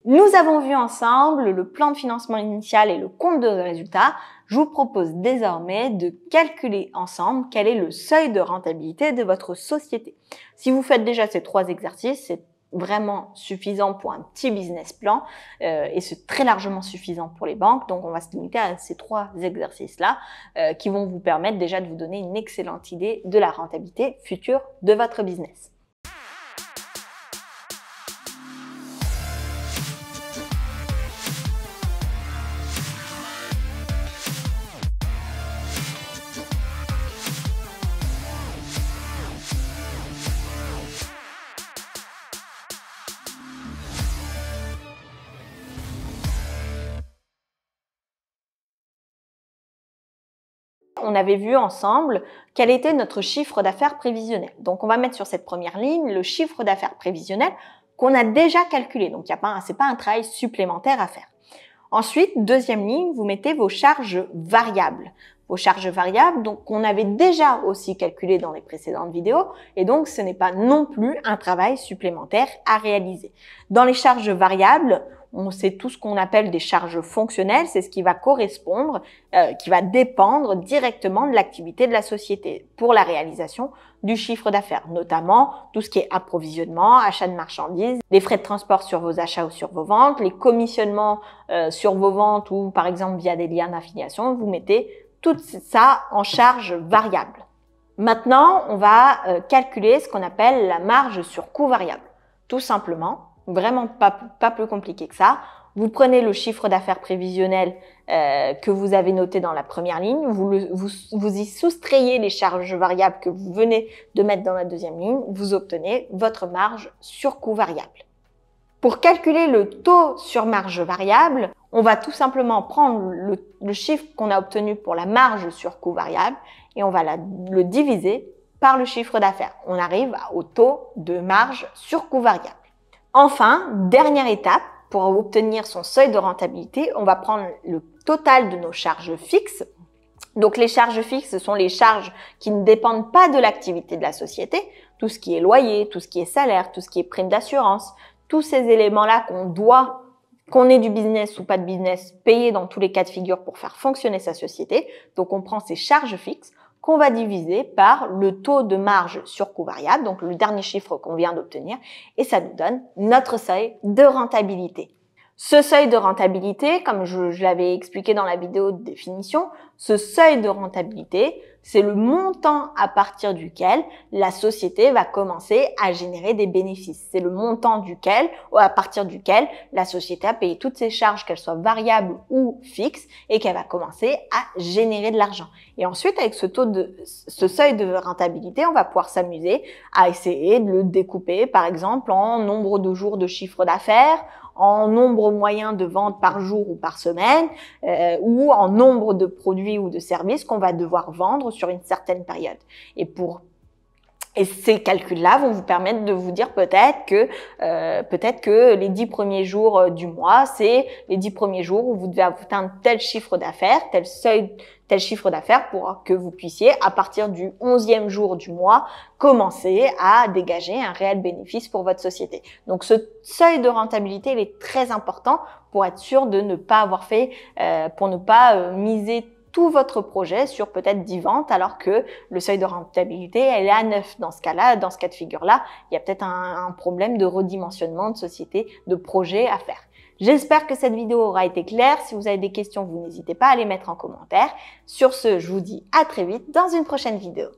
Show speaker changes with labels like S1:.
S1: Nous avons vu ensemble le plan de financement initial et le compte de résultat. Je vous propose désormais de calculer ensemble quel est le seuil de rentabilité de votre société. Si vous faites déjà ces 3 exercices, c'est vraiment suffisant pour un petit business plan et c'est très largement suffisant pour les banques. Donc, on va se limiter à ces 3 exercices-là qui vont vous permettre déjà de vous donner une excellente idée de la rentabilité future de votre business. On avait vu ensemble quel était notre chiffre d'affaires prévisionnel. Donc, on va mettre sur cette première ligne le chiffre d'affaires prévisionnel qu'on a déjà calculé. Donc, c'est pas un travail supplémentaire à faire. Ensuite, deuxième ligne, vous mettez vos charges variables. Vos charges variables, donc, qu'on avait déjà aussi calculé dans les précédentes vidéos. Et donc, ce n'est pas non plus un travail supplémentaire à réaliser. Dans les charges variables, on sait tout ce qu'on appelle des charges fonctionnelles, c'est ce qui va correspondre, qui va dépendre directement de l'activité de la société pour la réalisation du chiffre d'affaires, notamment tout ce qui est approvisionnement, achat de marchandises, les frais de transport sur vos achats ou sur vos ventes, les commissionnements sur vos ventes ou par exemple via des liens d'affiliation, vous mettez tout ça en charge variable. Maintenant, on va calculer ce qu'on appelle la marge sur coût variable. Tout simplement, vraiment pas plus compliqué que ça. Vous prenez le chiffre d'affaires prévisionnel que vous avez noté dans la première ligne, vous y soustrayez les charges variables que vous venez de mettre dans la deuxième ligne, vous obtenez votre marge sur coût variable. Pour calculer le taux sur marge variable, on va tout simplement prendre le chiffre qu'on a obtenu pour la marge sur coût variable et on va le diviser par le chiffre d'affaires. On arrive au taux de marge sur coût variable. Enfin, dernière étape, pour obtenir son seuil de rentabilité, on va prendre le total de nos charges fixes. Donc, les charges fixes, ce sont les charges qui ne dépendent pas de l'activité de la société. Tout ce qui est loyer, tout ce qui est salaire, tout ce qui est prime d'assurance, tous ces éléments-là qu'on ait du business ou pas de business, payer dans tous les cas de figure pour faire fonctionner sa société. Donc, on prend ces charges fixes qu'on va diviser par le taux de marge sur coût variable, donc le dernier chiffre qu'on vient d'obtenir, et ça nous donne notre seuil de rentabilité. Ce seuil de rentabilité, comme je l'avais expliqué dans la vidéo de définition, ce seuil de rentabilité, c'est le montant à partir duquel la société va commencer à générer des bénéfices. C'est le montant à partir duquel la société a payé toutes ses charges, qu'elles soient variables ou fixes, et qu'elle va commencer à générer de l'argent. Et ensuite, avec ce seuil de rentabilité, on va pouvoir s'amuser à essayer de le découper, par exemple, en nombre de jours de chiffre d'affaires, en nombre moyen de ventes par jour ou par semaine, ou en nombre de produits ou de services qu'on va devoir vendre sur une certaine période. Et ces calculs-là vont vous permettre de vous dire peut-être que les 10 premiers jours du mois, c'est les 10 premiers jours où vous devez atteindre tel chiffre d'affaires, tel chiffre d'affaires pour que vous puissiez, à partir du 11e jour du mois, commencer à dégager un réel bénéfice pour votre société. Donc, ce seuil de rentabilité, il est très important pour être sûr de ne pas pour ne pas miser tout votre projet sur peut-être 10 ventes alors que le seuil de rentabilité, elle est à 9. Dans ce cas-là, dans ce cas de figure-là, il y a peut-être un problème de redimensionnement de société, de projet à faire. J'espère que cette vidéo aura été claire. Si vous avez des questions, vous n'hésitez pas à les mettre en commentaire. Sur ce, je vous dis à très vite dans une prochaine vidéo.